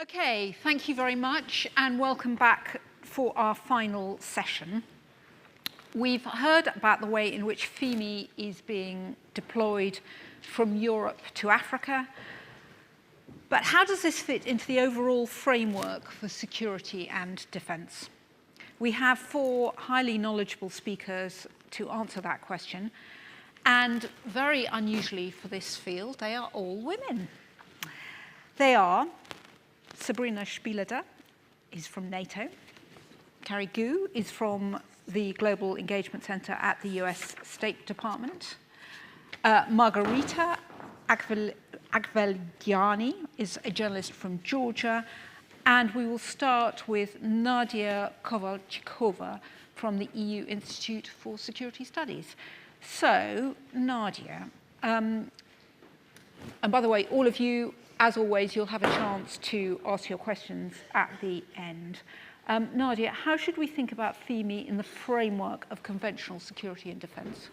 Okay, thank you very much, and welcome back for our final session. We've heard about the way in which FIMI is being deployed from Europe to Africa, but how does this fit into the overall framework for security and defense? We have 4 highly knowledgeable speakers to answer that question, and very unusually for this field, they are all women. They are Sabrina Spieleder is from NATO. Carrie Goux is from the Global Engagement Center at the US State Department. Margarita Akhvlediani is a journalist from Georgia. And we will start with Nad'a Kovalčíková from the EU Institute for Security Studies. So, Nad'a, and by the way, all of you, as always, you'll have a chance to ask your questions at the end. Nad'a, how should we think about FIMI in the framework of conventional security and defense?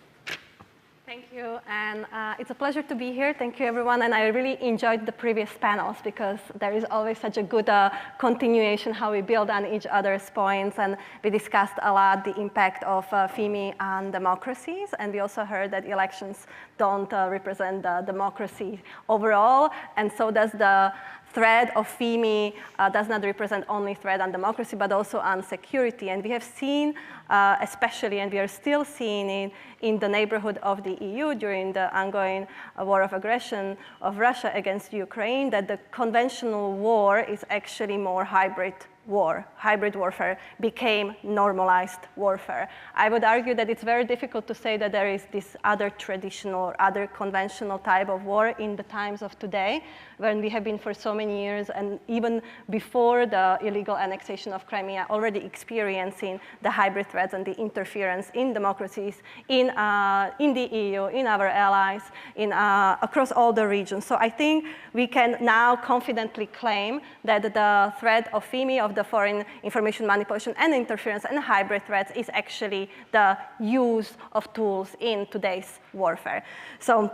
Thank you, and it's a pleasure to be here. Thank you, everyone, and I really enjoyed the previous panels because there is always such a good continuation, how we build on each other's points, and we discussed a lot the impact of FIMI on democracies, and we also heard that elections don't represent the democracy overall, and so does the threat of FIMI does not represent only threat on democracy, but also on security. And we have seen, especially, and we are still seeing it in the neighborhood of the EU during the ongoing war of aggression of Russia against Ukraine, that the conventional war is actually more hybrid war. Hybrid warfare became normalized warfare. I would argue that it's very difficult to say that there is this other traditional or other conventional type of war in the times of today, when we have been for so many years, and even before the illegal annexation of Crimea, already experiencing the hybrid threats and the interference in democracies in the EU, in our allies, across all the regions. So I think we can now confidently claim that the threat of FIMI, of the foreign information manipulation and interference and hybrid threats, is actually the use of tools in today's warfare. So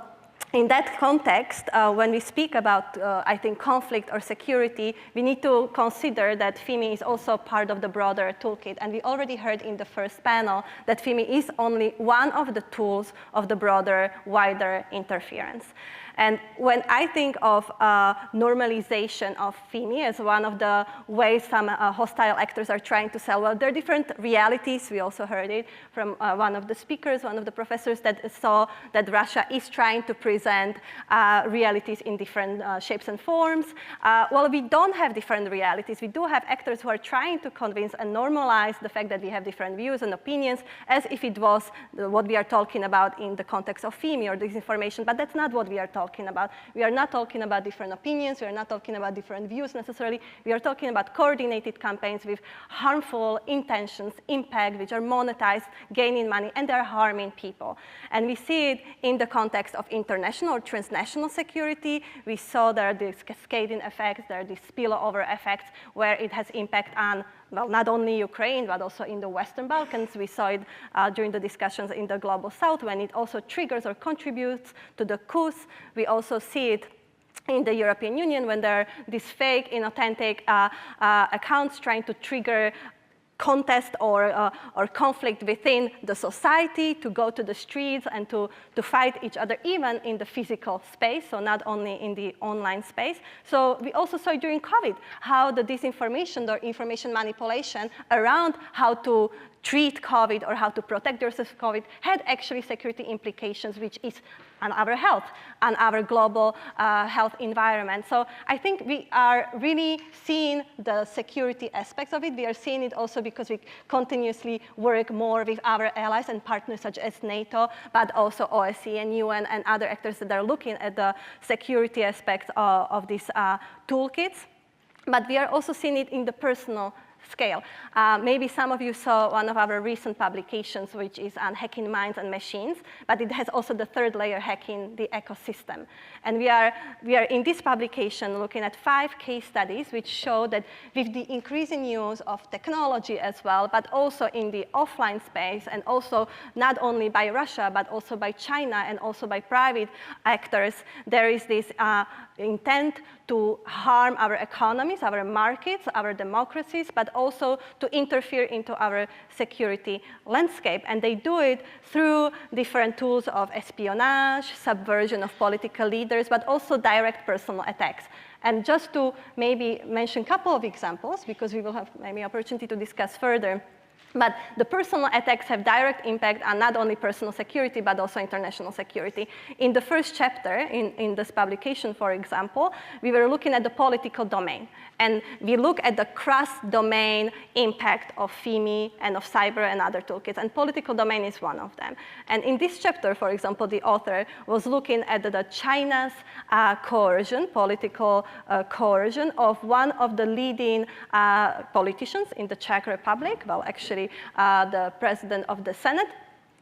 in that context, when we speak about, I think, conflict or security, we need to consider that FIMI is also part of the broader toolkit. And we already heard in the first panel that FIMI is only one of the tools of the broader, wider interference. And when I think of normalization of FIMI as one of the ways some hostile actors are trying to sell, well, there are different realities. We also heard it from one of the speakers, one of the professors, that saw that Russia is trying to present realities in different shapes and forms. Well, we don't have different realities. We do have actors who are trying to convince and normalize the fact that we have different views and opinions as if it was what we are talking about in the context of FIMI or disinformation, but that's not what we are talking about. We are not talking about different opinions. We are not talking about different views necessarily. We are talking about coordinated campaigns with harmful intentions, impact, which are monetized, gaining money, and they're harming people. And we see it in the context of international or transnational security. We saw there are these cascading effects, there are these spillover effects where it has impact on, well, not only Ukraine, but also in the Western Balkans. We saw it during the discussions in the Global South, when it also triggers or contributes to the coups. We also see it in the European Union when there are these fake, inauthentic accounts trying to trigger contest or conflict within the society, to go to the streets and to fight each other, even in the physical space, so not only in the online space. So we also saw during COVID how the disinformation or information manipulation around how to treat COVID or how to protect yourself from COVID had actually security implications, which is on our health, on our global health environment. So I think we are really seeing the security aspects of it. We are seeing it also because we continuously work more with our allies and partners such as NATO, but also OSCE and UN and other actors that are looking at the security aspects of these toolkits. But we are also seeing it in the personal scale. Maybe some of you saw one of our recent publications, which is on hacking minds and machines, but it has also the third layer, hacking the ecosystem. And we are in this publication looking at 5 case studies which show that with the increasing use of technology as well, but also in the offline space, and also not only by Russia, but also by China and also by private actors, there is this intent to harm our economies, our markets, our democracies, but also to interfere into our security landscape. And they do it through different tools of espionage, subversion of political leaders, but also direct personal attacks. And just to maybe mention a couple of examples, because we will have maybe opportunity to discuss further. But the personal attacks have direct impact on not only personal security, but also international security. In the first chapter, in this publication, for example, we were looking at the political domain. And we look at the cross-domain impact of FIMI and of cyber and other toolkits. And political domain is one of them. And in this chapter, for example, the author was looking at the China's coercion, political coercion of one of the leading politicians in the Czech Republic, well, actually the president of the Senate,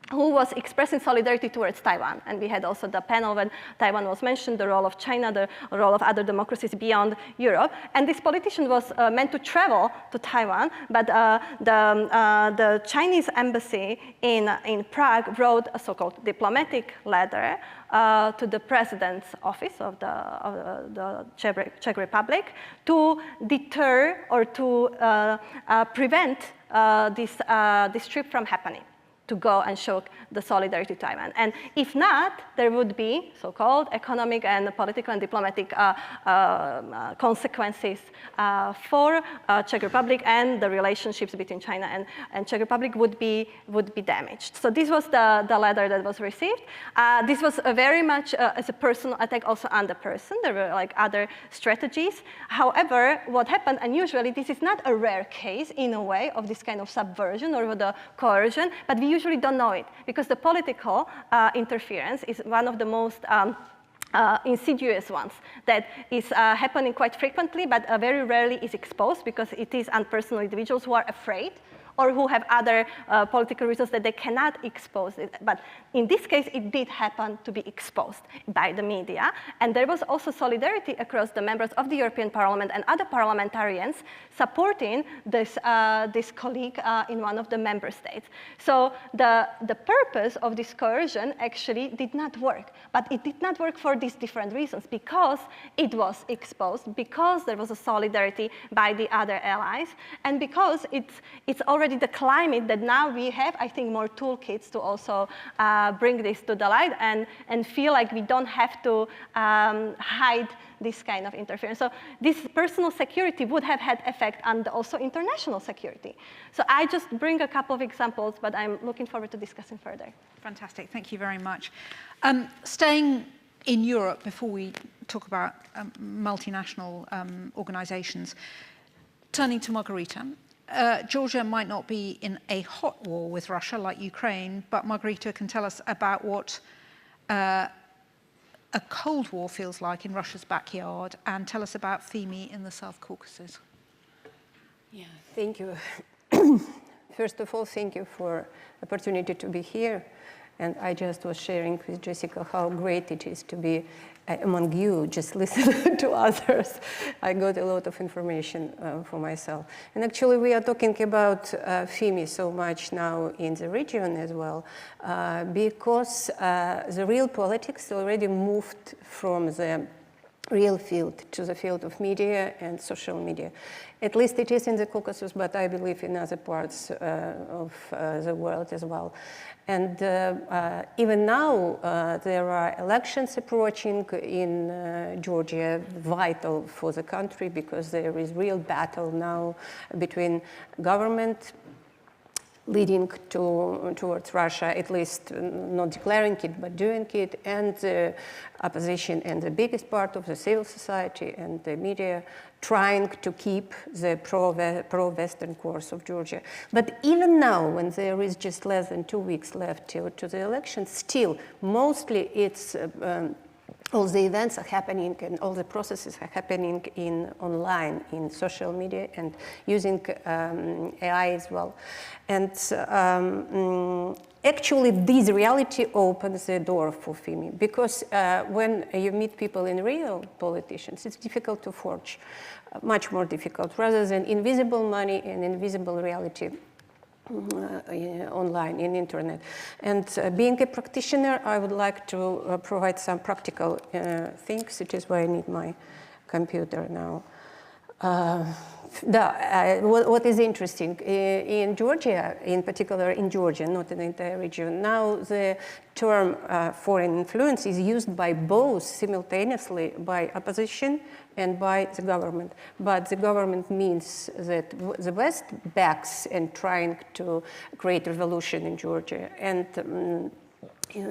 who was expressing solidarity towards Taiwan. And we had also the panel when Taiwan was mentioned, the role of China, the role of other democracies beyond Europe. And this politician was meant to travel to Taiwan, but the Chinese embassy in Prague wrote a so-called diplomatic letter to the president's office of the Czech Republic to deter or to prevent this trip from happening, to go and show the solidarity to Taiwan. And if not, there would be so-called economic and political and diplomatic consequences for Czech Republic, and the relationships between China and Czech Republic would be damaged. So this was the letter that was received. This was very much as a personal attack also on the person. There were like other strategies. However, what happened, and usually this is not a rare case in a way of this kind of subversion or the coercion, but we usually don't know it, because the political interference is one of the most insidious ones that is happening quite frequently, but very rarely is exposed, because it is on personal individuals who are afraid or who have other political reasons that they cannot expose it. But in this case, it did happen to be exposed by the media. And there was also solidarity across the members of the European Parliament and other parliamentarians supporting this colleague in one of the member states. So the purpose of this coercion actually did not work. But it did not work for these different reasons, because it was exposed, because there was a solidarity by the other allies, and because it's already the climate that now we have, I think, more toolkits to also bring this to the light and feel like we don't have to hide this kind of interference. So this personal security would have had effect on the also international security. So I just bring a couple of examples, but I'm looking forward to discussing further. Fantastic, thank you very much. Staying in Europe, before we talk about multinational organizations, turning to Margarita. Georgia might not be in a hot war with Russia like Ukraine, but Margarita can tell us about what a Cold War feels like in Russia's backyard, and tell us about FIMI in the South Caucasus. Yeah, thank you. First of all, thank you for the opportunity to be here. And I just was sharing with Jessica how great it is to be among you, just listen to others. I got a lot of information for myself. And actually, we are talking about FIMI so much now in the region as well, because the real politics already moved from the real field to the field of media and social media. At least it is in the Caucasus, but I believe in other parts of the world as well. And even now, there are elections approaching in Georgia, vital for the country, because there is real battle now between government leading towards Russia, at least not declaring it, but doing it, and the opposition and the biggest part of the civil society and the media trying to keep the pro-Western course of Georgia. But even now, when there is just less than 2 weeks left to the election, still, mostly it's all the events are happening and all the processes are happening online, in social media, and using AI as well. And actually, this reality opens the door for FIMI, because when you meet people in real politicians, it's difficult to forge, much more difficult, rather than invisible money and invisible reality. Online, in internet. And being a practitioner, I would like to provide some practical things. It is why I need my computer now. What is interesting, in Georgia, in particular in Georgia, not in the entire region, now the term foreign influence is used by both simultaneously, by opposition and by the government. But the government means that the West backs and trying to create revolution in Georgia, and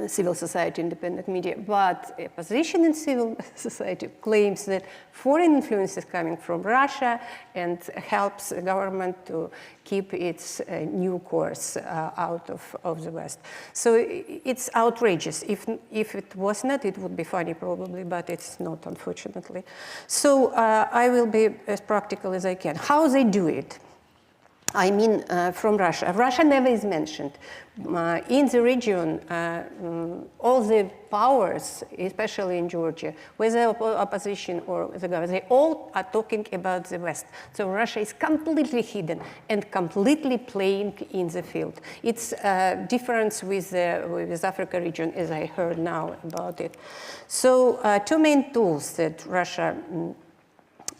civil society, independent media, but opposition in civil society claims that foreign influence is coming from Russia and helps the government to keep its new course out of the West. So it's outrageous. If it was not, it would be funny probably, but it's not, unfortunately. So I will be as practical as I can. How they do it? I mean, from Russia. Russia never is mentioned. In the region, all the powers, especially in Georgia, whether opposition or the government, they all are talking about the West. So Russia is completely hidden and completely playing in the field. It's a difference with Africa region, as I heard now about it. So two main tools that Russia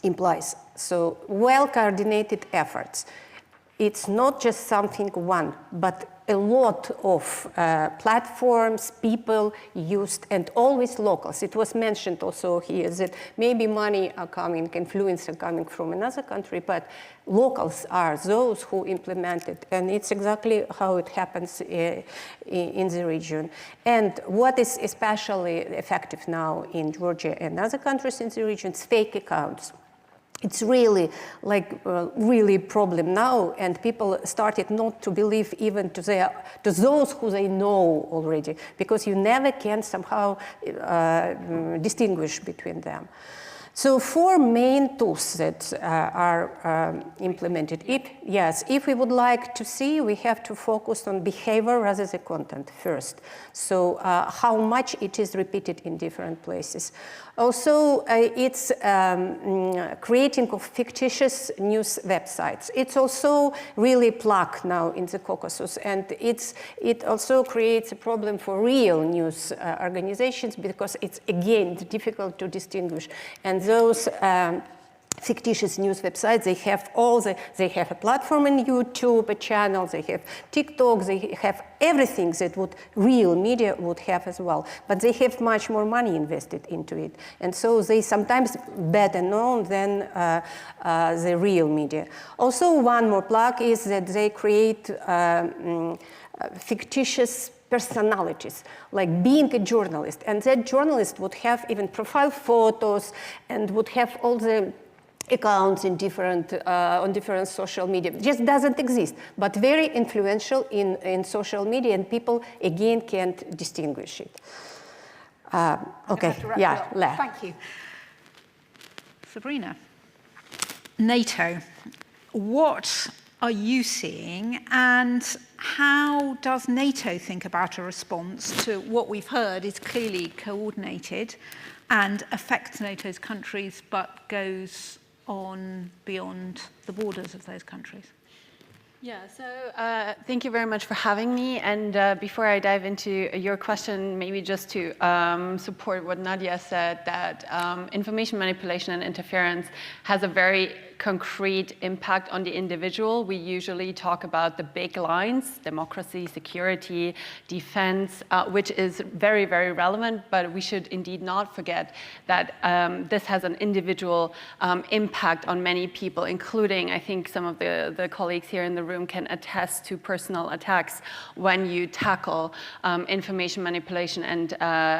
implies. So well-coordinated efforts. It's not just something one, but a lot of platforms, people used, and always locals. It was mentioned also here that maybe money are coming, influence are coming from another country, but locals are those who implement it. And it's exactly how it happens in the region. And what is especially effective now in Georgia and other countries in the region is fake accounts. It's really really problem now, and people started not to believe even to those who they know already, because you never can somehow distinguish between them. So four main tools that are implemented. If we would like to see, we have to focus on behavior rather than content first. So how much it is repeated in different places. Also, it's creating of fictitious news websites. It's also really plague now in the Caucasus, and it also creates a problem for real news organizations, because it's again difficult to distinguish. And those fictitious news websites, they have a platform in YouTube, a channel, they have TikTok, they have everything that real media would have as well. But they have much more money invested into it. And so they sometimes better known than the real media. Also, one more plug is that they create fictitious personalities, like being a journalist. And that journalist would have even profile photos and would have all the accounts in on different social media. It just doesn't exist, but very influential in social media, and people, again, can't distinguish it. Okay, Thank you. Sabrina, NATO, what are you seeing, and how does NATO think about a response to what we've heard is clearly coordinated and affects NATO's countries, but goes on beyond the borders of those countries? Yeah, so thank you very much for having me. And before I dive into your question, maybe just to support what Nad'a said, that information manipulation and interference has a very concrete impact on the individual. We usually talk about the big lines: democracy, security, defense, which is very, very relevant, but we should indeed not forget that this has an individual impact on many people, including, I think some of the colleagues here in the room can attest to personal attacks when you tackle information manipulation and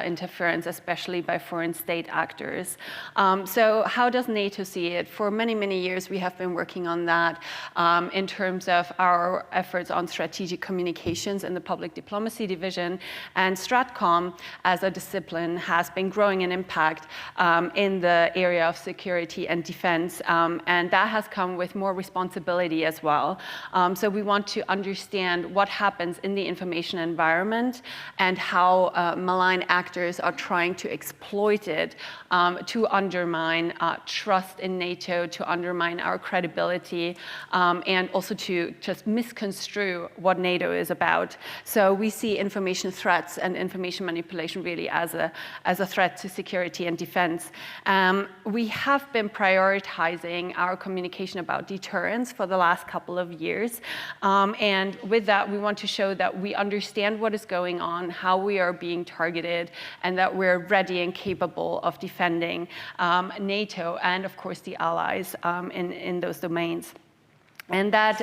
interference, especially by foreign state actors. So how does NATO see it? For many, many years, we have been working on that in terms of our efforts on strategic communications in the public diplomacy division. And Stratcom, as a discipline, has been growing in impact in the area of security and defense. And that has come with more responsibility as well. So we want to understand what happens in the information environment and how malign actors are trying to exploit it to undermine trust in NATO, to undermine our credibility, and also to just misconstrue what NATO is about. So we see information threats and information manipulation really as a threat to security and defense. We have been prioritizing our communication about deterrence for the last couple of years. And with that, we want to show that we understand what is going on, how we are being targeted, and that we're ready and capable of defending NATO and, of course, the allies in those domains. And that,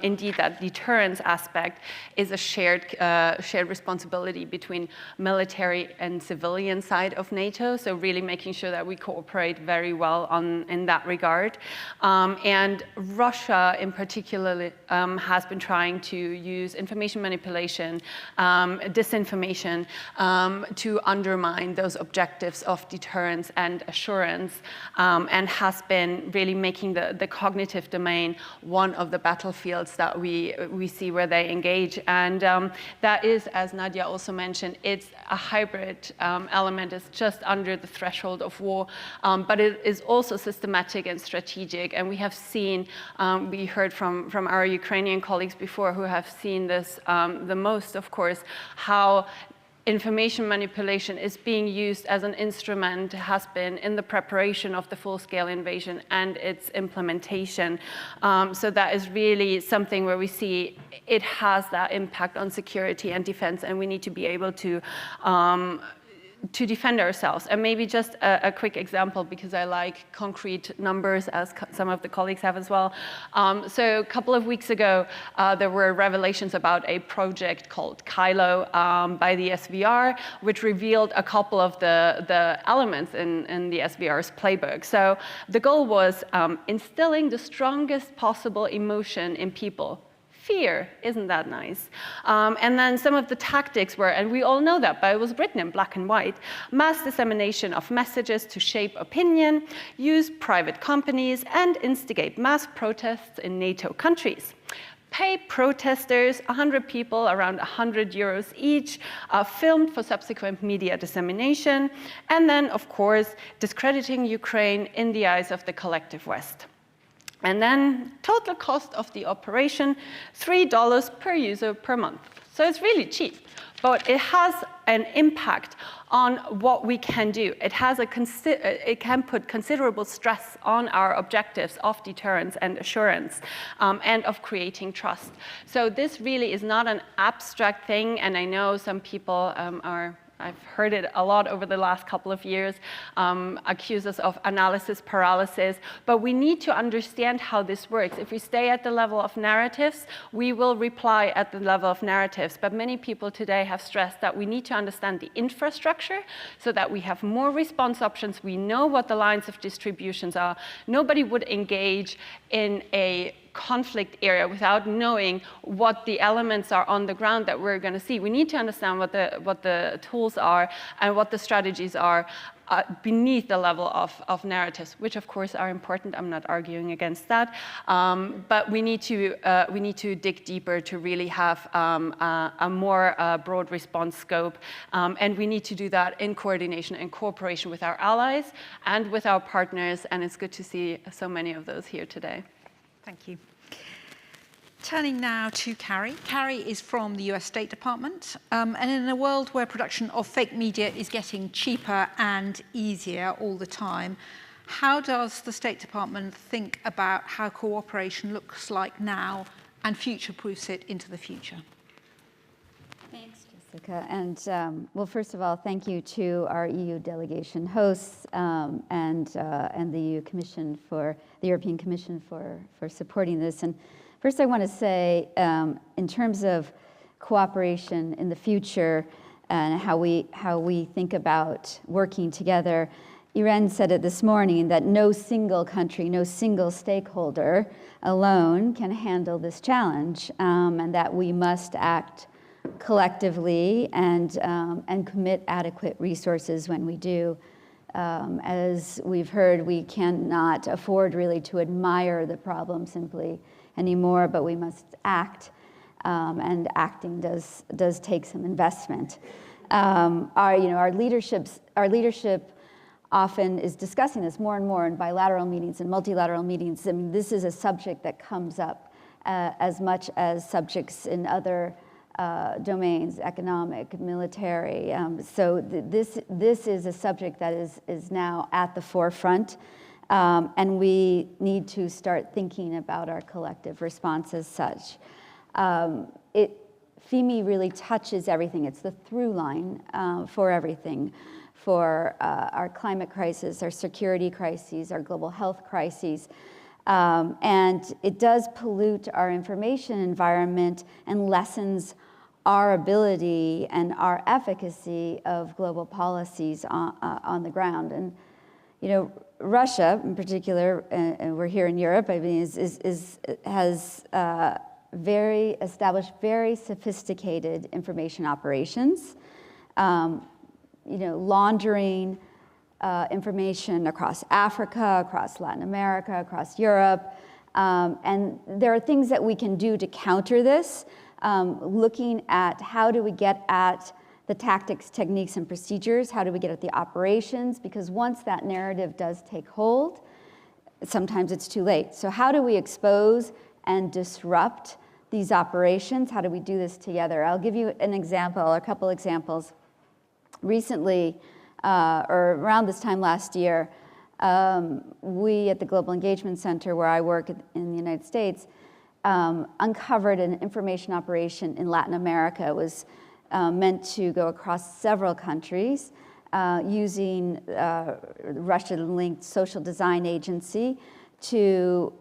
indeed, that deterrence aspect is a shared responsibility between military and civilian side of NATO, so really making sure that we cooperate very well in that regard. And Russia, in particular, has been trying to use information manipulation, disinformation, to undermine those objectives of deterrence and assurance, and has been really making the cognitive domain one of the battlefields that we see where they engage. And that is, as Nad'a also mentioned, it's a hybrid element. It's just under the threshold of war, but it is also systematic and strategic. And we have seen, we heard from our Ukrainian colleagues before who have seen this the most, of course, how information manipulation is being used as an instrument, has been in the preparation of the full-scale invasion and its implementation. So that is really something where we see it has that impact on security and defense, and we need to be able to defend ourselves. And maybe just a quick example, because I like concrete numbers, as some of the colleagues have as well. So a couple of weeks ago, there were revelations about a project called Kylo by the SVR, which revealed a couple of the elements in the SVR's playbook. So the goal was instilling the strongest possible emotion in people. Fear, isn't that nice? And then some of the tactics were, and we all know that, but it was written in black and white, mass dissemination of messages to shape opinion, use private companies, and instigate mass protests in NATO countries. Pay protesters, 100 people, around 100 euros each, filmed for subsequent media dissemination, and then, of course, discrediting Ukraine in the eyes of the collective West. And then total cost of the operation, $3 per user per month. So it's really cheap, but it has an impact on what we can do. It can put considerable stress on our objectives of deterrence and assurance, and of creating trust. So this really is not an abstract thing, and I know some people I've heard it a lot over the last couple of years, accuse us of analysis paralysis, but we need to understand how this works. If we stay at the level of narratives, we will reply at the level of narratives, but many people today have stressed that we need to understand the infrastructure so that we have more response options, we know what the lines of distributions are. Nobody would engage in a conflict area without knowing what the elements are on the ground that we're going to see. We need to understand what the tools are and what the strategies are beneath the level of narratives, which of course are important. I'm not arguing against that, but we need to dig deeper to really have a more broad response scope, and we need to do that in coordination and cooperation with our allies and with our partners. And it's good to see so many of those here today. Thank you. Turning now to Carrie. Carrie is from the US State Department, and in a world where production of fake media is getting cheaper and easier all the time, how does the State Department think about how cooperation looks like now and future-proofs it into the future? Thanks, Jessica. And well, first of all, thank you to our EU delegation hosts and the European Commission for supporting this. And first, I want to say, in terms of cooperation in the future and how we think about working together, Irene said it this morning that no single country, no single stakeholder alone can handle this challenge, and that we must act collectively and commit adequate resources when we do. As we've heard, we cannot afford really to admire the problem simply anymore, but we must act, and acting does take some investment. Our leadership often is discussing this more and more in bilateral meetings and multilateral meetings. I mean, this is a subject that comes up as much as subjects in other domains, economic, military. So this is a subject that is now at the forefront, and we need to start thinking about our collective response as such. FIMI really touches everything. It's the through line for everything, for our climate crisis, our security crises, our global health crises. And it does pollute our information environment and lessens our ability and our efficacy of global policies on the ground. And Russia, in particular, and we're here in Europe, I mean, has established very sophisticated information operations, laundering information across Africa, across Latin America, across Europe. And there are things that we can do to counter this, looking at how do we get at the tactics, techniques, and procedures, how do we get at the operations, because once that narrative does take hold, sometimes it's too late. So how do we expose and disrupt these operations? How do we do this together? I'll give you an example, or a couple examples. Recently, or around this time last year, we at the Global Engagement Center, where I work in the United States, uncovered an information operation in Latin America. It was meant to go across several countries using Russian-linked social design agency to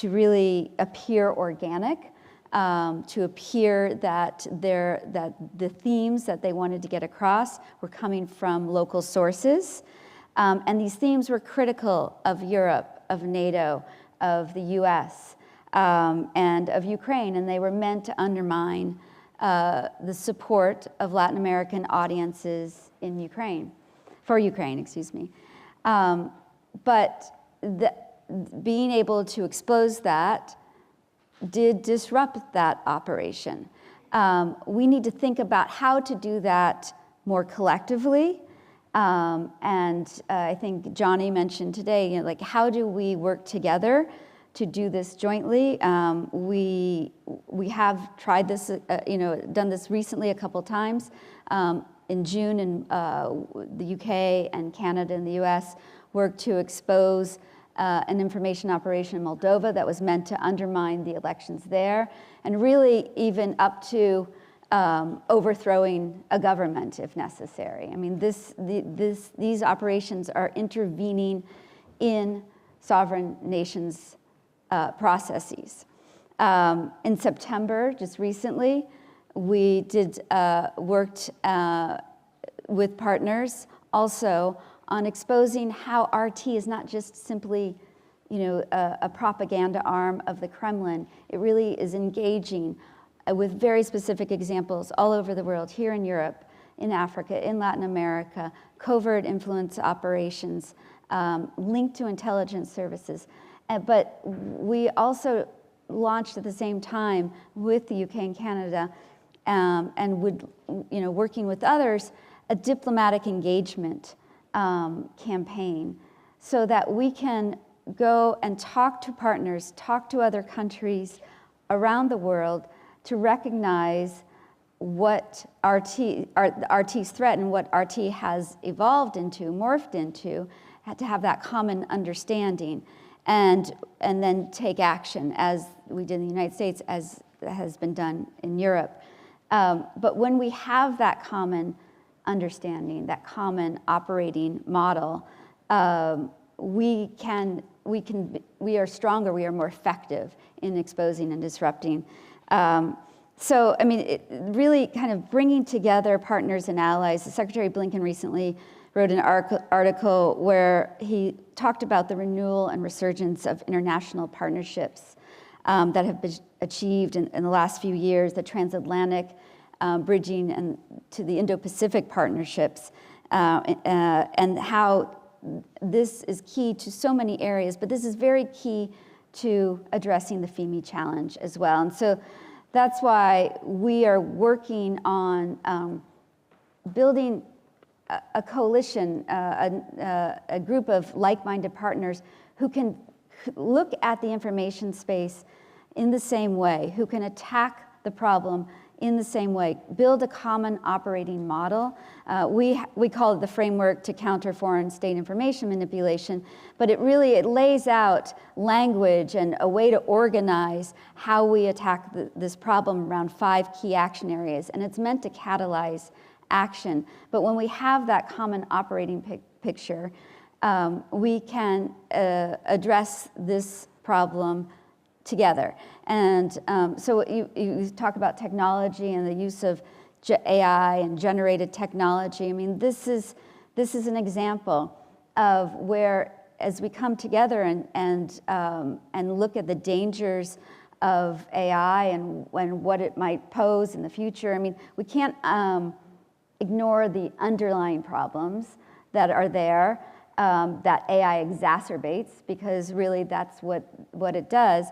really appear organic, to appear that the themes that they wanted to get across were coming from local sources. And these themes were critical of Europe, of NATO, of the US, and of Ukraine, and they were meant to undermine the support of Latin American audiences in Ukraine, for Ukraine, excuse me. But being able to expose that did disrupt that operation. We need to think about how to do that more collectively. And I think Johnny mentioned today, like, how do we work together to do this jointly? We have tried this, done this recently a couple times. In June, in the UK and Canada and the US worked to expose an information operation in Moldova that was meant to undermine the elections there, and really even up to overthrowing a government if necessary. I mean, these operations are intervening in sovereign nations' processes. In September, just recently, we worked with partners also on exposing how RT is not just simply, a propaganda arm of the Kremlin. It really is engaging with very specific examples all over the world, here in Europe, in Africa, in Latin America, covert influence operations linked to intelligence services. But we also launched at the same time with the UK and Canada, and working with others, a diplomatic engagement campaign, so that we can go and talk to partners, talk to other countries around the world to recognize what RT's threat and what RT has evolved into, morphed into, to have that common understanding, and then take action, as we did in the United States, as has been done in Europe. But when we have that common understanding, that common operating model, we are stronger, we are more effective in exposing and disrupting. So, I mean, it really kind of bringing together partners and allies. Secretary Blinken recently wrote an article where he talked about the renewal and resurgence of international partnerships that have been achieved in the last few years, the transatlantic bridging and to the Indo-Pacific partnerships, and how this is key to so many areas, but this is very key to addressing the FIMI challenge as well. And so that's why we are working on building a coalition, a group of like-minded partners who can look at the information space in the same way, who can attack the problem in the same way, build a common operating model. We call it the Framework to Counter Foreign State Information Manipulation, but it lays out language and a way to organize how we attack this problem around 5 key action areas, and it's meant to catalyze action. But when we have that common operating picture, we can address this problem together. And so you talk about technology and the use of AI and generated technology. I mean, this is an example of where, as we come together and look at the dangers of AI and what it might pose in the future. I mean, we can't ignore the underlying problems that are there that AI exacerbates, because really that's what it does.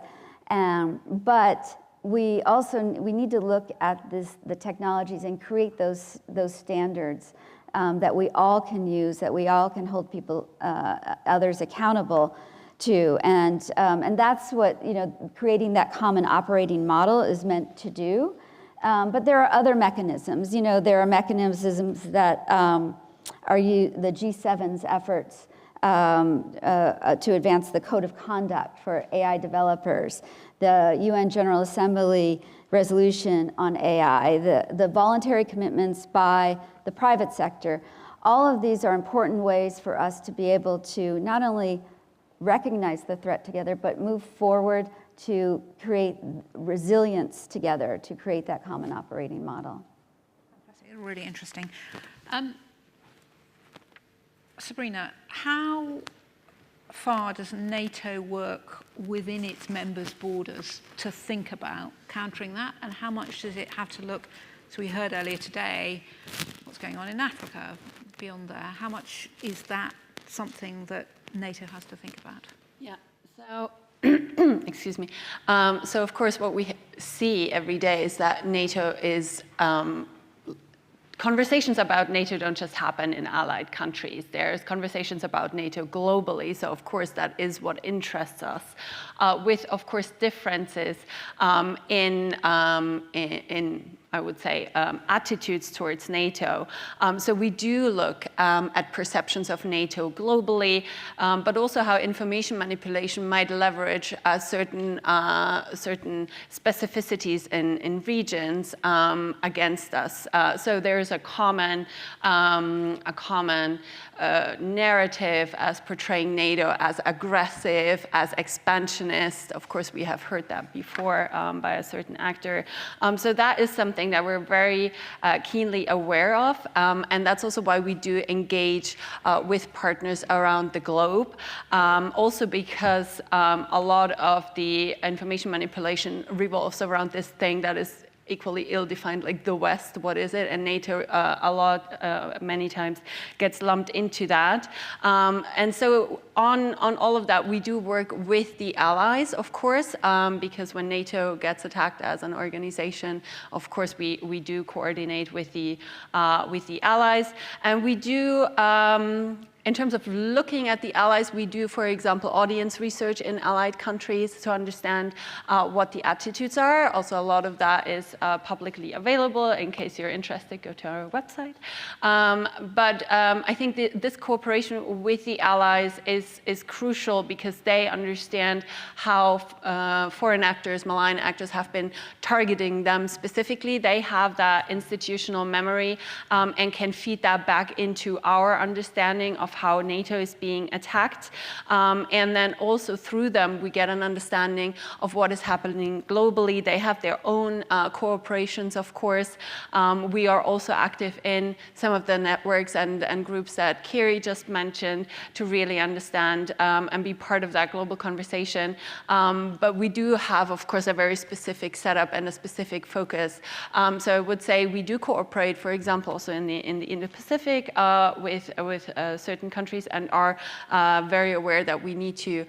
But we need to look at the technologies and create those standards that we all can use, that we all can hold others accountable to, and that's what creating that common operating model is meant to do. But there are other mechanisms. There are mechanisms that are the G7's efforts to advance the code of conduct for AI developers, the UN General Assembly resolution on AI, the voluntary commitments by the private sector. All of these are important ways for us to be able to not only recognize the threat together, but move forward to create resilience together, to create that common operating model. Really interesting. Sabrina, how far does NATO work within its members' borders to think about countering that, and how much does it have to look, so we heard earlier today, what's going on in Africa, beyond there, how much is that something that NATO has to think about? Yeah, so excuse me. So of course what we see every day is that NATO is conversations about NATO don't just happen in allied countries. There's conversations about NATO globally, so of course that is what interests us, with of course differences in I would say, attitudes towards NATO. So we do look at perceptions of NATO globally, but also how information manipulation might leverage certain specificities in regions against us. So there's a common narrative as portraying NATO as aggressive, as expansionist. Of course, we have heard that before by a certain actor. So that is something that we're very keenly aware of, and that's also why we do engage with partners around the globe. Also because a lot of the information manipulation revolves around this thing that is equally ill-defined, like the West, what is it? And NATO many times gets lumped into that. And so on all of that, we do work with the allies, of course, because when NATO gets attacked as an organization, of course, we do coordinate with the allies. And we do, in terms of looking at the allies, we do, for example, audience research in allied countries to understand what the attitudes are. Also, a lot of that is publicly available. In case you're interested, go to our website. But I think this cooperation with the allies is crucial because they understand how foreign actors, malign actors, have been targeting them specifically. They have that institutional memory and can feed that back into our understanding of how NATO is being attacked. And then also through them, we get an understanding of what is happening globally. They have their own cooperations, of course. We are also active in some of the networks and groups that Carrie just mentioned to really understand and be part of that global conversation. But we do have, of course, a very specific setup and a specific focus. So I would say we do cooperate, for example, also in the Indo-Pacific with certain certain countries and are very aware that we need to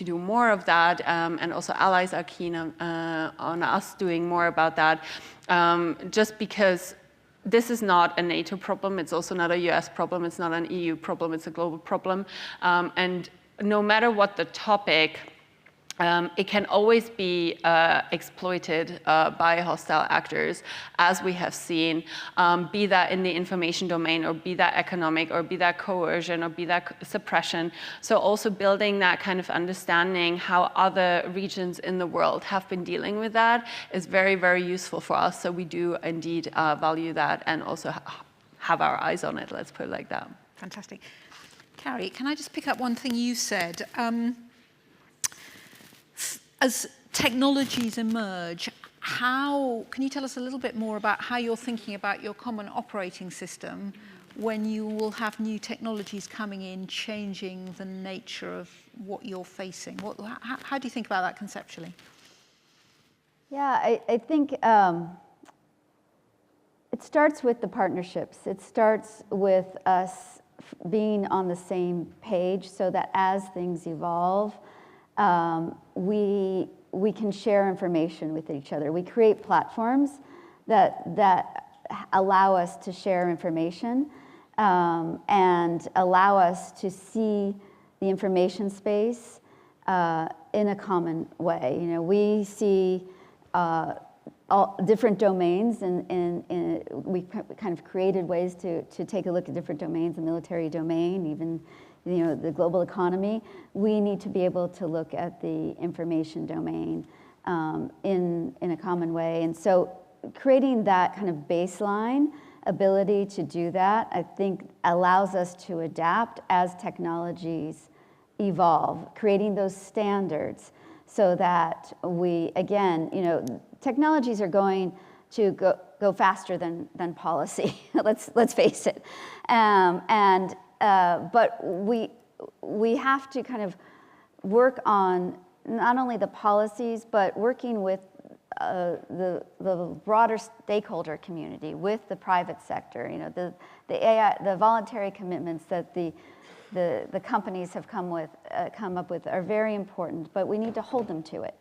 do more of that, and also allies are keen on us doing more about that, just because this is not a NATO problem, it's also not a US problem, it's not an EU problem, it's a global problem. And no matter what the topic, it can always be exploited by hostile actors, as we have seen, be that in the information domain, or be that economic, or be that coercion, or be that suppression. So also building that kind of understanding how other regions in the world have been dealing with that is very, very useful for us. So we do indeed value that and also have our eyes on it, let's put it like that. Fantastic. Carrie, can I just pick up one thing you said? As technologies emerge, can you tell us a little bit more about how you're thinking about your common operating system when you will have new technologies coming in, changing the nature of what you're facing? How do you think about that conceptually? Yeah, I think it starts with the partnerships. It starts with us being on the same page so that as things evolve, we can share information with each other. We create platforms that allow us to share information and allow us to see the information space in a common way. You know, we see all different domains, and we kind of created ways to take a look at different domains, the military domain, even the global economy. We need to be able to look at the information domain in a common way. And so creating that kind of baseline ability to do that, I think, allows us to adapt as technologies evolve, creating those standards so that we, again, technologies are going to go faster than policy. let's face it. But we have to kind of work on not only the policies, but working with the broader stakeholder community, with the private sector. The voluntary commitments that the companies have come up with are very important, but we need to hold them to it.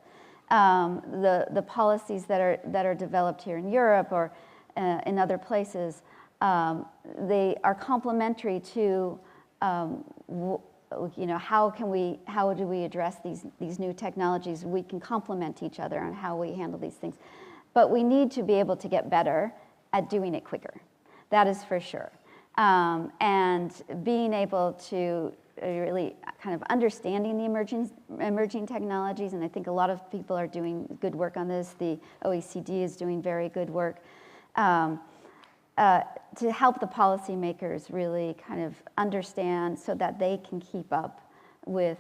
The policies that are developed here in Europe or in other places, they are complementary to how do we address these new technologies? We can complement each other on how we handle these things, but we need to be able to get better at doing it quicker. That is for sure, and being able to really kind of understanding the emerging technologies, and I think a lot of people are doing good work on this. The OECD is doing very good work. To help the policymakers really kind of understand so that they can keep up with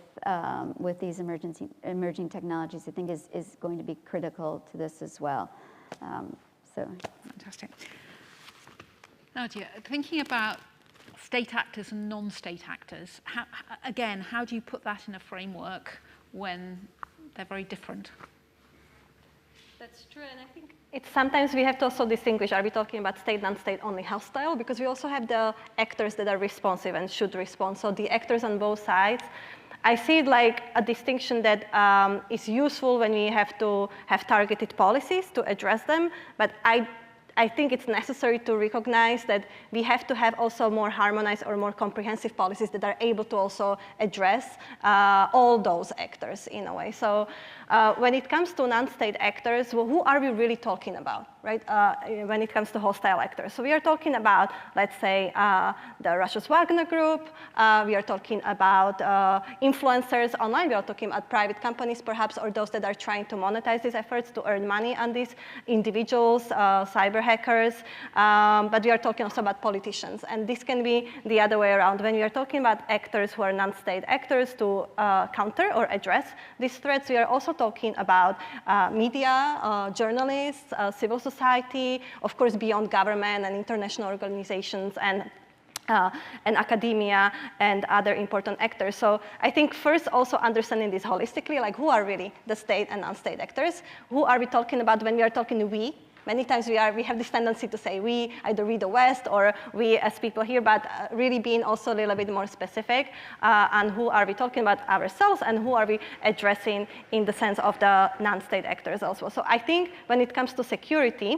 these emerging technologies, I think is going to be critical to this as well. Fantastic. Nad'a, thinking about state actors and non-state actors, how do you put that in a framework when they're very different? That's true, and I think sometimes we have to also distinguish, are we talking about state, non-state, only hostile? Because we also have the actors that are responsive and should respond. So the actors on both sides, I see it like a distinction that is useful when we have to have targeted policies to address them, but I think it's necessary to recognize that we have to have also more harmonized or more comprehensive policies that are able to also address all those actors in a way. So when it comes to non-state actors, well, who are we really talking about, right? When it comes to hostile actors. So we are talking about, let's say, the Russia's Wagner Group. We are talking about influencers online. We are talking about private companies, perhaps, or those that are trying to monetize these efforts to earn money on these individuals, cyber hackers. But we are talking also about politicians. And this can be the other way around. When we are talking about actors who are non-state actors to counter or address these threats, we are also talking about media, journalists, civil society, of course, beyond government and international organizations and academia and other important actors. So I think first also understanding this holistically, like who are really the state and non-state actors? Who are we talking about when we are talking we? Many times we have this tendency to say either we the West or we as people here, but really being also a little bit more specific on who are we talking about ourselves and who are we addressing in the sense of the non-state actors also. So I think when it comes to security,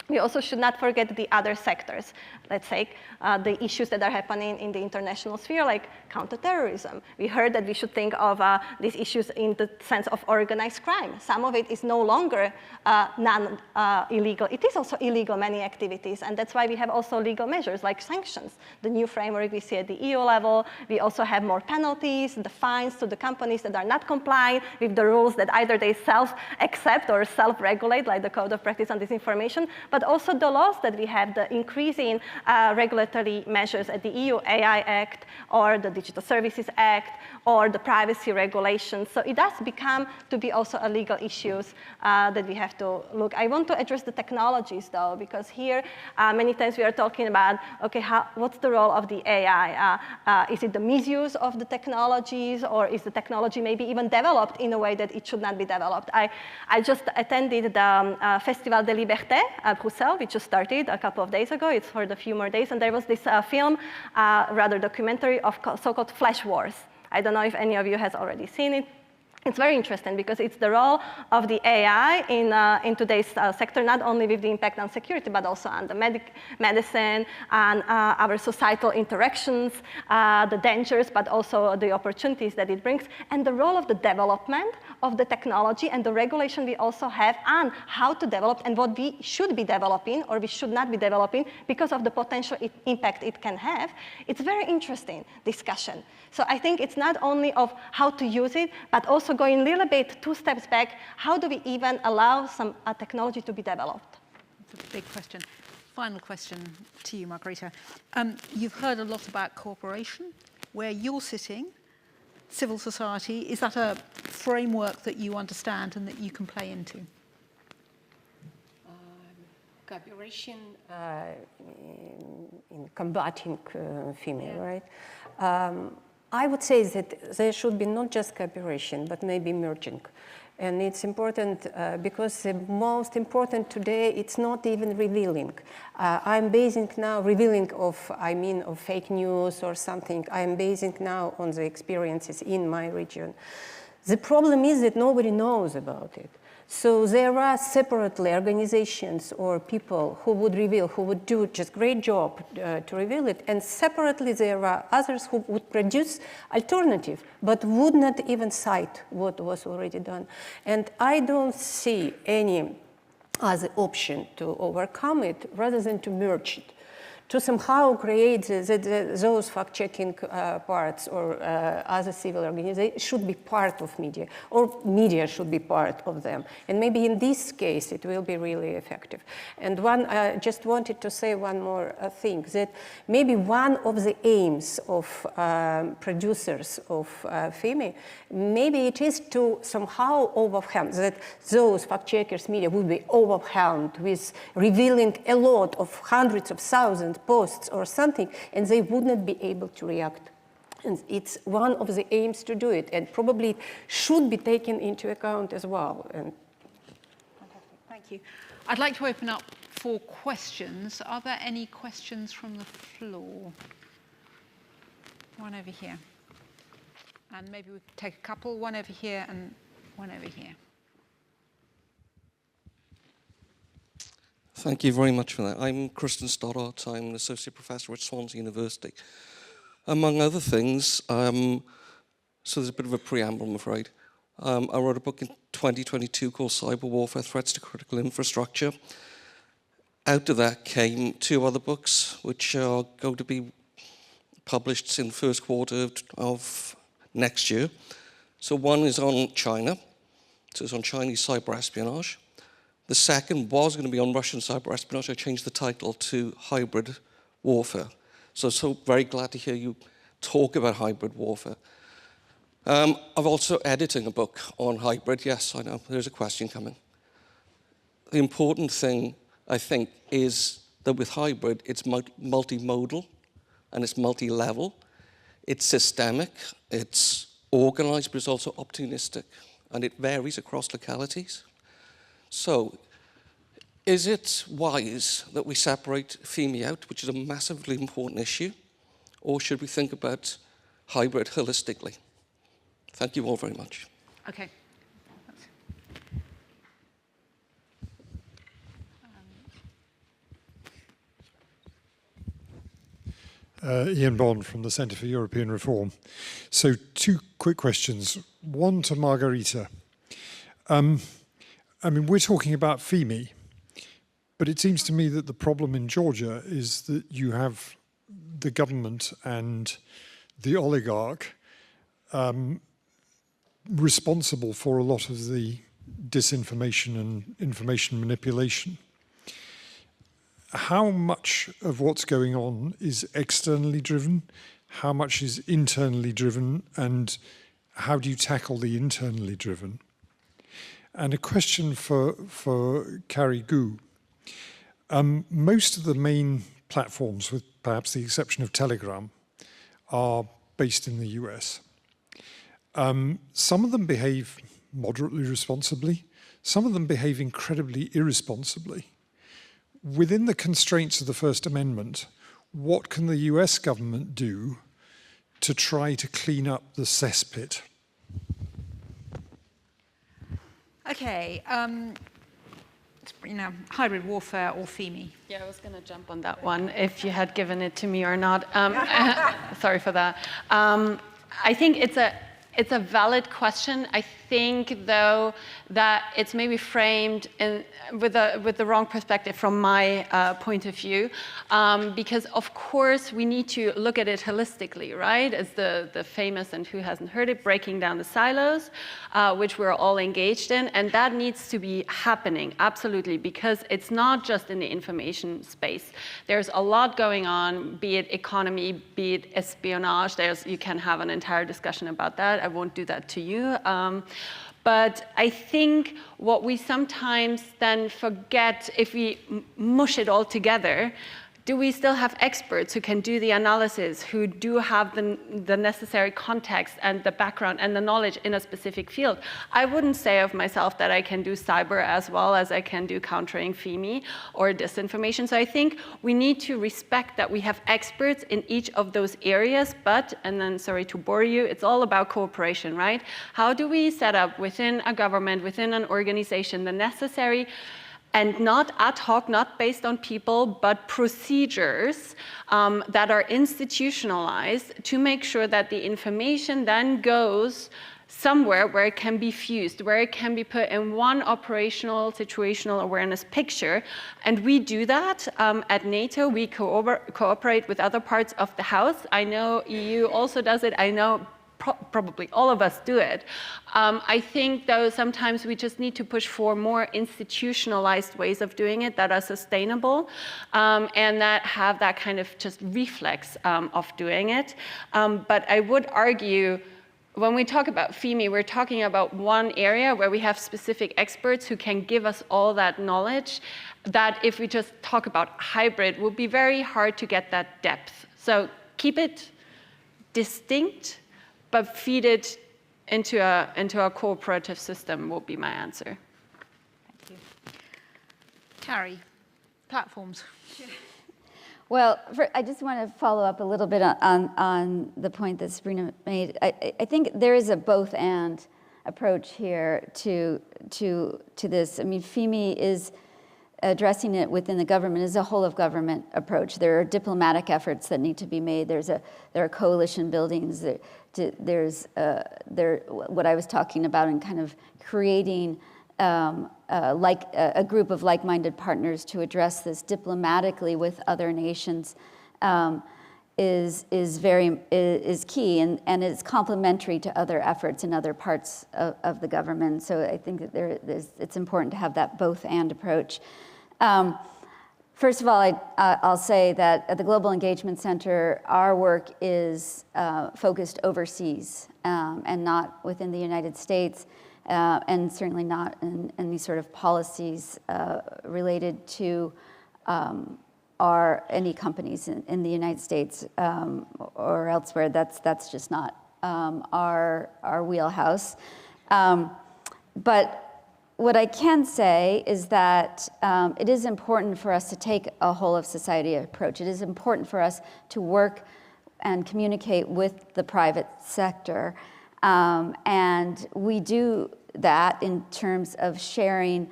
we also should not forget the other sectors. Let's say the issues that are happening in the international sphere, like counterterrorism. We heard that we should think of these issues in the sense of organized crime. Some of it is no longer non-illegal. It is also illegal, many activities, and that's why we have also legal measures like sanctions. The new framework we see at the EU level. We also have more penalties, the fines to the companies that are not complying with the rules that either they self-accept or self-regulate, like the Code of Practice on Disinformation, but also the laws that we have, the increasing regulatory measures at the EU AI Act or the Digital Services Act or the privacy regulations. So it does become to be also a legal issues that we have to look. I want to address the technologies though, because here many times we are talking about, okay, what's the role of the AI? Is it the misuse of the technologies, or is the technology maybe even developed in a way that it should not be developed? I just attended the Festival de Liberté at Brussels, which just started a couple of days ago. It's for a few more days, and there was this film, rather documentary of so-called flash wars. I don't know if any of you has already seen it. It's very interesting because it's the role of the AI in today's sector, not only with the impact on security, but also on the medicine and our societal interactions, the dangers, but also the opportunities that it brings, and the role of the development of the technology and the regulation we also have on how to develop and what we should be developing or we should not be developing because of the potential impact it can have. It's a very interesting discussion. So I think it's not only of how to use it, but also going a little bit 2 steps back, how do we even allow some technology to be developed? It's a big question. Final question to you, Margarita. You've heard a lot about cooperation. Where you're sitting, civil society, is that a framework that you understand and that you can play into? Cooperation in combating FIMI, right? I would say that there should be not just cooperation, but maybe merging. And it's important because the most important today, it's not even revealing. I'm basing now revealing of fake news or something. I'm basing now on the experiences in my region. The problem is that nobody knows about it. So there are separately organizations or people who would reveal, who would do just great job to reveal it, and separately there are others who would produce alternative, but would not even cite what was already done. And I don't see any other option to overcome it rather than to merge it, to somehow create those fact-checking parts or other civil organizations should be part of media, or media should be part of them. And maybe in this case, it will be really effective. And I just wanted to say one more thing, that maybe one of the aims of producers of FIMI, maybe it is to somehow overwhelm, that those fact-checkers media would be overwhelmed with revealing a lot of hundreds of thousands posts or something, and they would not be able to react. And it's one of the aims to do it, and probably it should be taken into account as well. And fantastic, thank you. I'd like to open up for questions. Are there any questions from the floor? One over here. And maybe we could take a couple, one over here and one over here. Thank you very much for that. I'm Kristen Stoddart. I'm an associate professor at Swansea University. Among other things, so there's a bit of a preamble, I'm afraid. I wrote a book in 2022 called Cyber Warfare, Threats to Critical Infrastructure. Out of that came 2 other books, which are going to be published in the first quarter of next year. So one is on China, so it's on Chinese cyber espionage. The second was going to be on Russian cyber espionage. I changed the title to Hybrid Warfare. So very glad to hear you talk about hybrid warfare. I'm also editing a book on hybrid. Yes, I know, there's a question coming. The important thing, I think, is that with hybrid, it's multimodal and it's multi-level. It's systemic, it's organized, but it's also opportunistic, and it varies across localities. So Is it wise that we separate FIMI out, which is a massively important issue, or should we think about hybrid holistically? Thank you all very much. Okay. Ian Bond from the Centre for European Reform. So 2 quick questions. One to Margarita. I mean, we're talking about FIMI, but it seems to me that the problem in Georgia is that you have the government and the oligarch responsible for a lot of the disinformation and information manipulation. How much of what's going on is externally driven? How much is internally driven? And how do you tackle the internally driven? And a question for Carrie Goux. Most of the main platforms, with perhaps the exception of Telegram, are based in the US. Some of them behave moderately responsibly. Some of them behave incredibly irresponsibly. Within the constraints of the First Amendment, what can the US government do to try to clean up the cesspit? Okay, Sabrina, hybrid warfare or FIMI? Yeah, I was going to jump on that one if you had given it to me or not. Sorry for that. I think it's a valid question. I think, though, that it's maybe framed with the wrong perspective from my point of view, because of course we need to look at it holistically, right? As the famous, and who hasn't heard it, breaking down the silos, which we're all engaged in, and that needs to be happening, absolutely, because it's not just in the information space. There's a lot going on, be it economy, be it espionage. You can have an entire discussion about that. I won't do that to you. But I think what we sometimes then forget, if we mush it all together, do we still have experts who can do the analysis, who do have the necessary context and the background and the knowledge in a specific field? I wouldn't say of myself that I can do cyber as well as I can do countering FIMI or disinformation. So I think we need to respect that we have experts in each of those areas, but, and then sorry to bore you, it's all about cooperation, right? How do we set up within a government, within an organization, the necessary and not ad hoc, not based on people, but procedures that are institutionalized to make sure that the information then goes somewhere where it can be fused, where it can be put in one operational situational awareness picture. And we do that at NATO. We cooperate with other parts of the house. I know EU also does it. I know probably all of us do it. I think, though, sometimes we just need to push for more institutionalized ways of doing it that are sustainable and that have that kind of just reflex of doing it. But I would argue, when we talk about FIMI, we're talking about one area where we have specific experts who can give us all that knowledge, that if we just talk about hybrid, will be very hard to get that depth. So keep it distinct, but feed it into a cooperative system will be my answer. Thank you. Carrie, platforms. Well, I just want to follow up a little bit on the point that Sabrina made. I think there is a both-and approach here to this. I mean, FIMI is addressing it within the government as a whole of government approach. There are diplomatic efforts that need to be made. There are coalition buildings. There's what I was talking about in kind of creating a group of like-minded partners to address this diplomatically with other nations is key, and is complementary to other efforts in other parts of the government. So I think that it's important to have that both-and approach. First of all, I'll say that at the Global Engagement Center, our work is focused overseas and not within the United States, and certainly not in any sort of policies related to any companies in the United States or elsewhere. That's just not our wheelhouse. But what I can say is that it is important for us to take a whole of society approach. It is important for us to work and communicate with the private sector. And we do that in terms of sharing,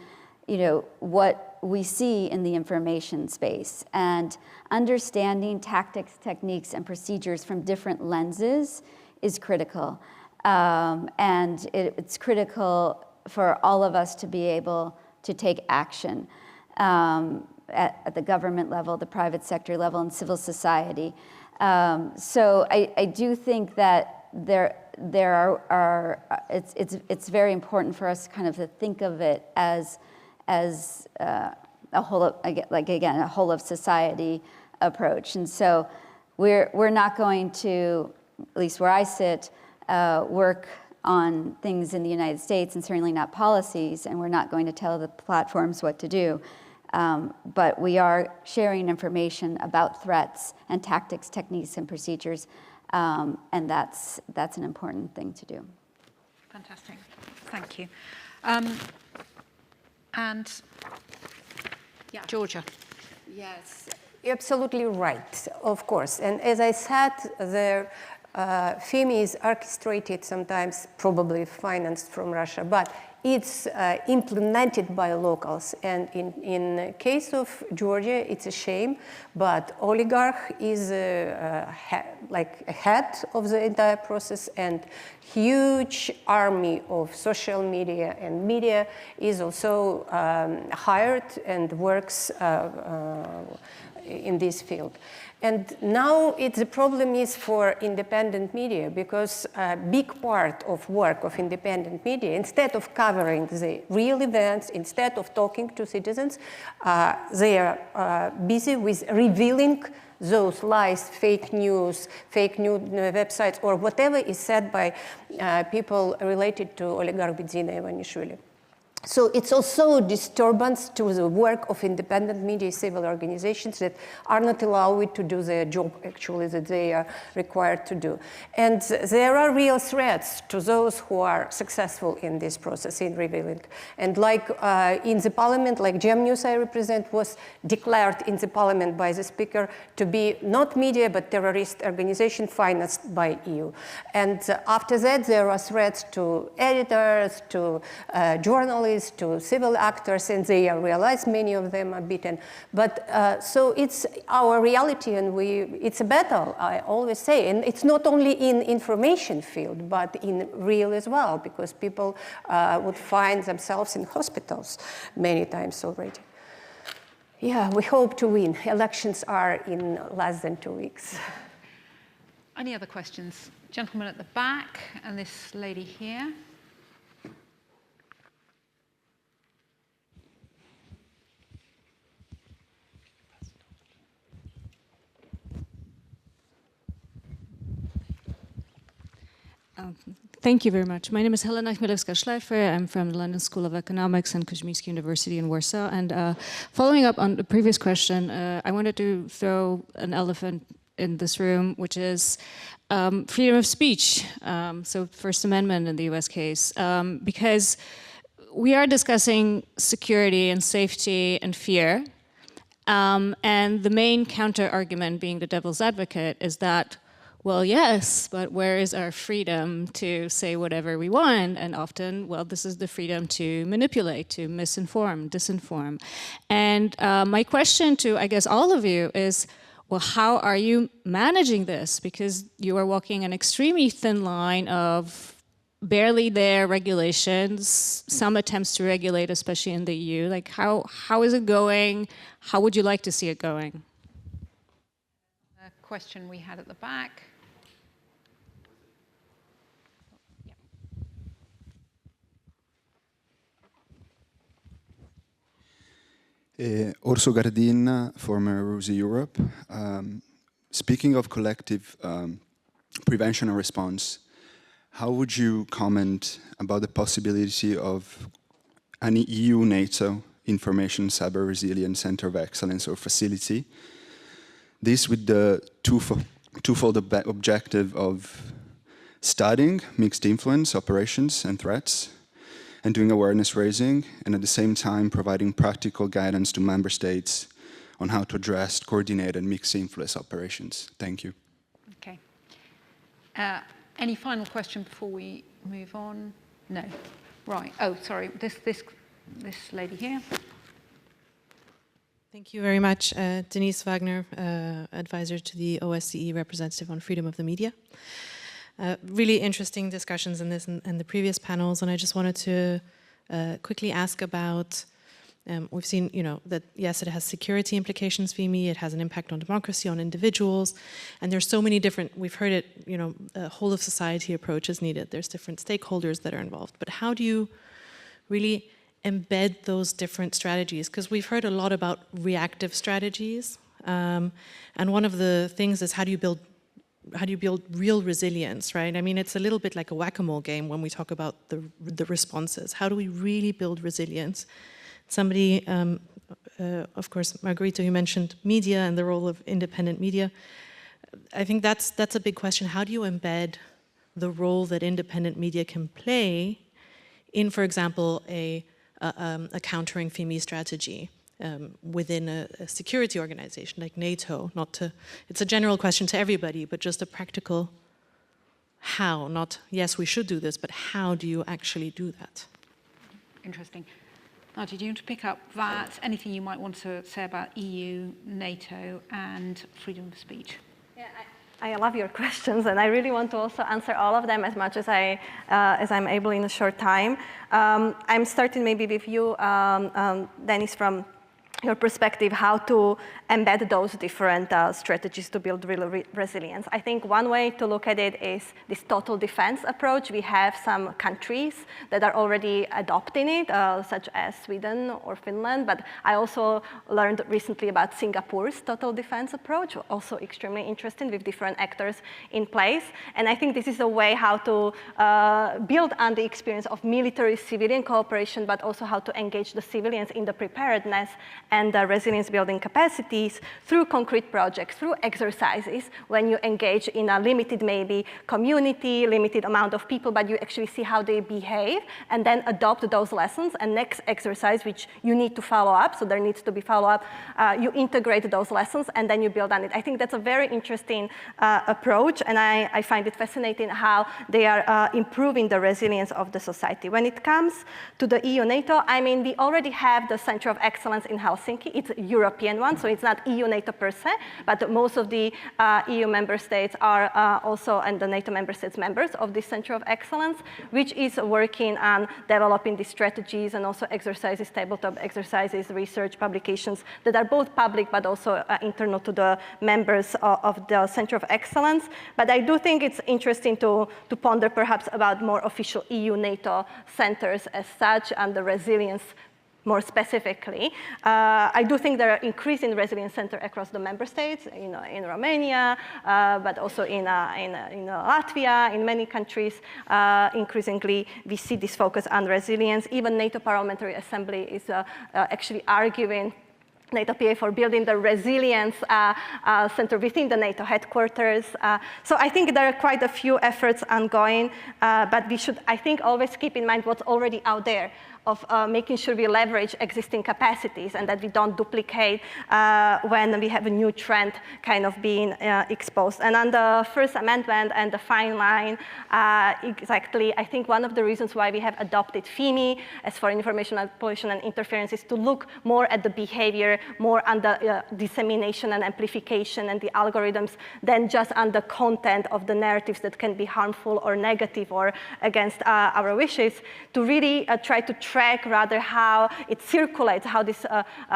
what we see in the information space and understanding tactics, techniques, and procedures from different lenses is critical. And it's critical for all of us to be able to take action at the government level, the private sector level, and civil society. So I do think that it's very important for us kind of to think of it as a whole of, a whole of society approach. And so we're not going to, at least where I sit, work on things in the United States, and certainly not policies, and we're not going to tell the platforms what to do. But we are sharing information about threats and tactics, techniques, and procedures, and that's an important thing to do. Fantastic, thank you. And yeah, Georgia. Yes, you're absolutely right, of course. And as I said, the FIMI is orchestrated, sometimes probably financed from Russia, but it's implemented by locals. And in the case of Georgia, it's a shame, but oligarch is like a head of the entire process, and huge army of social media and media is also hired and works in this field. And now the problem is for independent media, because a big part of work of independent media, instead of covering the real events, instead of talking to citizens, they are busy with revealing those lies, fake news websites, or whatever is said by people related to oligarch Bidzina Ivanishvili. So it's also a disturbance to the work of independent media civil organizations that are not allowed to do their job, actually, that they are required to do. And there are real threats to those who are successful in this process, in revealing. And like in the parliament, like JAMnews I represent, was declared in the parliament by the speaker to be not media, but terrorist organization financed by EU. And after that, there are threats to editors, to journalists, to civil actors, and they are realized, many of them are beaten. But so it's our reality, and it's a battle, I always say. And it's not only in information field, but in real as well, because people would find themselves in hospitals many times already. Yeah, we hope to win. Elections are in less than 2 weeks. Any other questions? Gentleman at the back, and this lady here. Thank you very much. My name is Helena Chmielewska-Schleifer. I'm from the London School of Economics and Koźmiński University in Warsaw. And following up on the previous question, I wanted to throw an elephant in this room, which is freedom of speech. So First Amendment in the US case, because we are discussing security and safety and fear. And the main counter argument, being the devil's advocate, is that, well, yes, but where is our freedom to say whatever we want? And often, well, this is the freedom to manipulate, to misinform, disinform. And my question to, I guess, all of you is, well, how are you managing this? Because you are walking an extremely thin line of barely there regulations, some attempts to regulate, especially in the EU. Like, how is it going? How would you like to see it going? A question we had at the back. Orso Gardin, former RUSI Europe. Speaking of collective prevention and response, how would you comment about the possibility of an EU-NATO Information Cyber Resilience Center of Excellence or facility? This with the twofold objective of studying mixed influence operations and threats, and doing awareness raising, and at the same time providing practical guidance to member states on how to address coordinated mixed influence operations. Thank you. Okay. Any final question before we move on? No. Right. Oh, sorry. This lady here. Thank you very much. Denise Wagner, advisor to the OSCE representative on freedom of the media. Really interesting discussions in this and the previous panels, and I just wanted to quickly ask about, we've seen, that yes, it has security implications, FIMI, it has an impact on democracy, on individuals, and there's so many different, we've heard it, a whole of society approach is needed. There's different stakeholders that are involved, but how do you really embed those different strategies? Because we've heard a lot about reactive strategies, and one of the things is how do you build real resilience, right? I mean, it's a little bit like a whack-a-mole game when we talk about the responses. How do we really build resilience? Somebody, of course, Margarita, you mentioned media and the role of independent media. I think that's a big question. How do you embed the role that independent media can play in, for example, a countering FIMI strategy within a security organization like NATO? It's a general question to everybody, but just a practical how, not yes, we should do this, but how do you actually do that? Interesting. Nad'a, do you want to pick up that? Anything you might want to say about EU, NATO, and freedom of speech? Yeah, I love your questions, and I really want to also answer all of them as much as I'm able in a short time. I'm starting maybe with you, Dennis, from your perspective, how to embed those different strategies to build real resilience. I think one way to look at it is this total defense approach. We have some countries that are already adopting it, such as Sweden or Finland, but I also learned recently about Singapore's total defense approach, also extremely interesting with different actors in place. And I think this is a way how to build on the experience of military-civilian cooperation, but also how to engage the civilians in the preparedness and the resilience building capacities through concrete projects, through exercises, when you engage in a limited maybe community, limited amount of people, but you actually see how they behave and then adopt those lessons. And next exercise, which you need to follow up, so there needs to be follow-up, you integrate those lessons and then you build on it. I think that's a very interesting approach, and I find it fascinating how they are improving the resilience of the society. When it comes to the EU-NATO, I mean, we already have the Center of Excellence in Helsinki. It's a European one, so it's not EU-NATO per se, but most of the EU member states are also, and the NATO member states, members of this Center of Excellence, which is working on developing these strategies and also exercises, tabletop exercises, research, publications that are both public but also internal to the members of the Center of Excellence. But I do think it's interesting to ponder perhaps about more official EU-NATO centers as such and the resilience more specifically. I do think there are increasing resilience centers across the member states, in Romania, but also in Latvia, in many countries. Increasingly, we see this focus on resilience. Even NATO Parliamentary Assembly is actually arguing NATO PA for building the resilience center within the NATO headquarters. So I think there are quite a few efforts ongoing, but we should, I think, always keep in mind what's already out there, of making sure we leverage existing capacities and that we don't duplicate when we have a new trend kind of being exposed. And on the First Amendment and the fine line, exactly, I think one of the reasons why we have adopted FIMI as foreign information manipulation and interference is to look more at the behavior, more on the dissemination and amplification and the algorithms than just on the content of the narratives that can be harmful or negative or against our wishes, to really try to track rather how it circulates, how these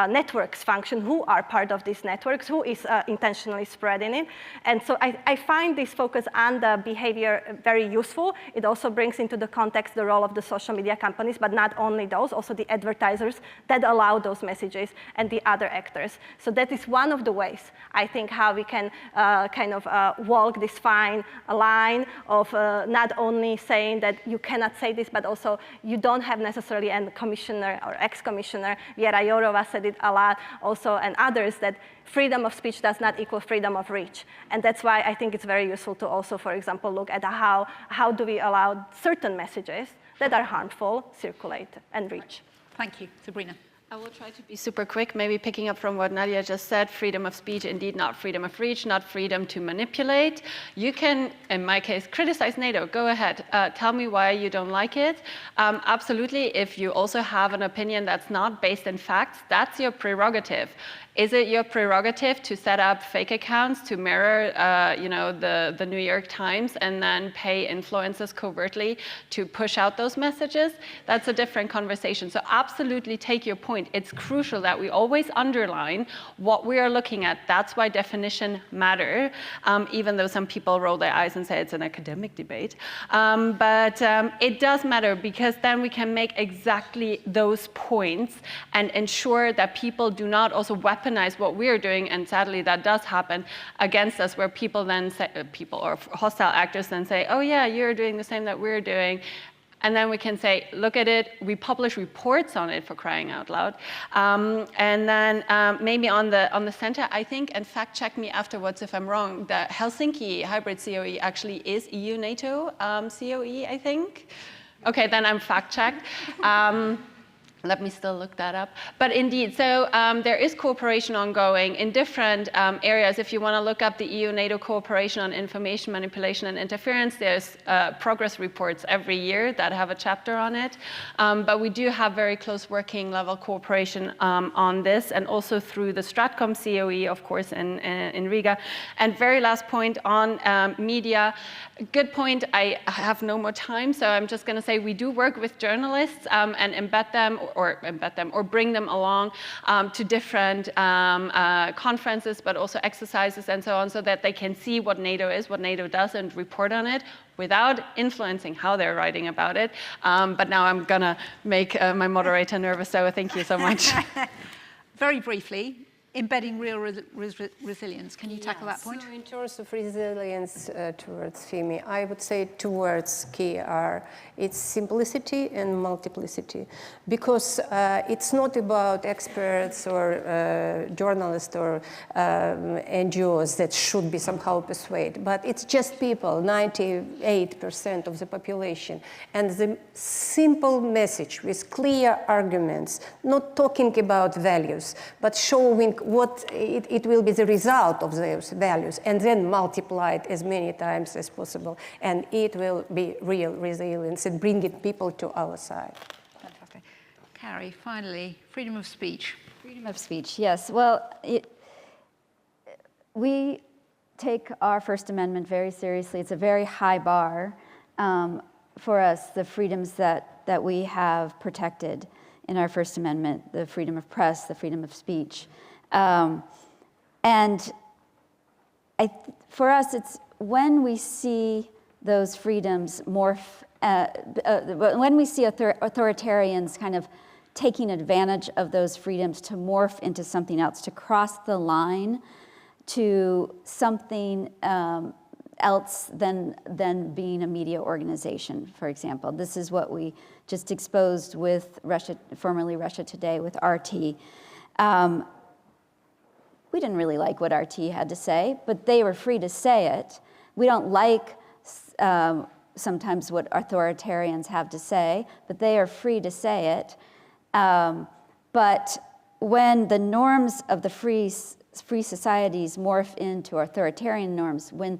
networks function, who are part of these networks, who is intentionally spreading it. And so I find this focus on the behavior very useful. It also brings into the context the role of the social media companies, but not only those, also the advertisers that allow those messages and the other actors. So that is one of the ways, I think, how we can kind of walk this fine line of not only saying that you cannot say this, but also you don't have necessarily, and Commissioner or ex-Commissioner Věra Jourová said it a lot also, and others, that freedom of speech does not equal freedom of reach. And that's why I think it's very useful to also, for example, look at how do we allow certain messages that are harmful circulate and reach. Thank you. Sabrina. I will try to be super quick, maybe picking up from what Nad'a just said, freedom of speech, indeed not freedom of reach, not freedom to manipulate. You can, in my case, criticize NATO, go ahead. Tell me why you don't like it. Absolutely, if you also have an opinion that's not based in facts, that's your prerogative. Is it your prerogative to set up fake accounts to mirror, the New York Times and then pay influencers covertly to push out those messages? That's a different conversation. So absolutely take your point. It's crucial that we always underline what we are looking at. That's why definition matter, even though some people roll their eyes and say it's an academic debate. But it does matter, because then we can make exactly those points and ensure that people do not also weaponize what we're doing, and sadly that does happen against us, where people then say, people or hostile actors then say, oh yeah, you're doing the same that we're doing. And then we can say, look at it, we publish reports on it, for crying out loud. And then maybe on the center, I think, and fact check me afterwards if I'm wrong, the Helsinki hybrid COE actually is EU-NATO COE, I think. Okay, then I'm fact checked. Let me still look that up. But indeed, so there is cooperation ongoing in different areas. If you want to look up the EU-NATO cooperation on information manipulation and interference, there's progress reports every year that have a chapter on it. But we do have very close working level cooperation on this, and also through the Stratcom COE, of course, in Riga. And very last point on media. Good point. I have no more time, so I'm just going to say we do work with journalists and embed them or bring them along to different conferences, but also exercises and so on, so that they can see what NATO is, what NATO does, and report on it without influencing how they're writing about it. But now I'm going to make my moderator nervous, so thank you so much. Very briefly, embedding real resilience. Can you tackle that point? So in terms of resilience towards FIMI, I would say two words key are its simplicity and multiplicity. Because it's not about experts or journalists or NGOs that should be somehow persuaded, but it's just people, 98% of the population. And the simple message with clear arguments, not talking about values, but showing what it will be the result of those values, and then multiply it as many times as possible, and it will be real resilience and bringing people to our side. Fantastic. Carrie, finally, freedom of speech. Freedom of speech, yes. Well, we take our First Amendment very seriously. It's a very high bar for us, the freedoms that we have protected in our First Amendment, the freedom of press, the freedom of speech. And for us, it's when we see those freedoms morph, when we see authoritarians kind of taking advantage of those freedoms to morph into something else, to cross the line to something else than being a media organization, for example. This is what we just exposed with Russia, formerly Russia Today, with RT. We didn't really like what RT had to say, but they were free to say it. We don't like sometimes what authoritarians have to say, but they are free to say it. But when the norms of the free societies morph into authoritarian norms, when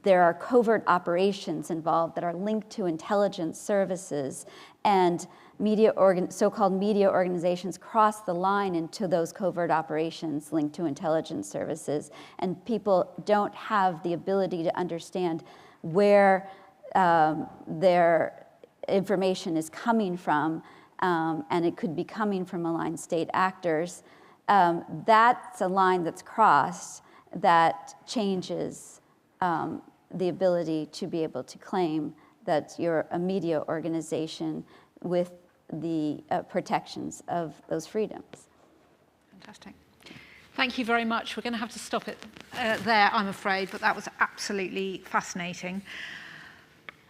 there are covert operations involved that are linked to intelligence services, and so-called media organizations cross the line into those covert operations linked to intelligence services, and people don't have the ability to understand where their information is coming from, and it could be coming from aligned state actors, that's a line that's crossed that changes the ability to be able to claim that you're a media organization with the protections of those freedoms. Fantastic. Thank you very much. We're going to have to stop it there, I'm afraid, but that was absolutely fascinating.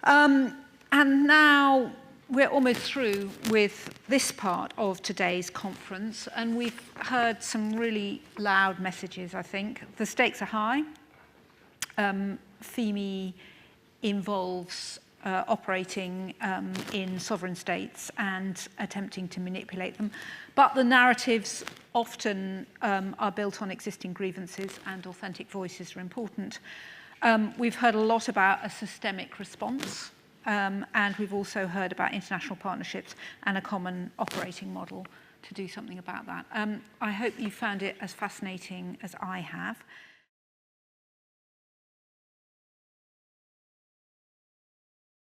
And now we're almost through with this part of today's conference, and we've heard some really loud messages, I think. The stakes are high. FIMI involves operating in sovereign states and attempting to manipulate them. But the narratives often are built on existing grievances, and authentic voices are important. We've heard a lot about a systemic response, and we've also heard about international partnerships and a common operating model to do something about that. I hope you found it as fascinating as I have.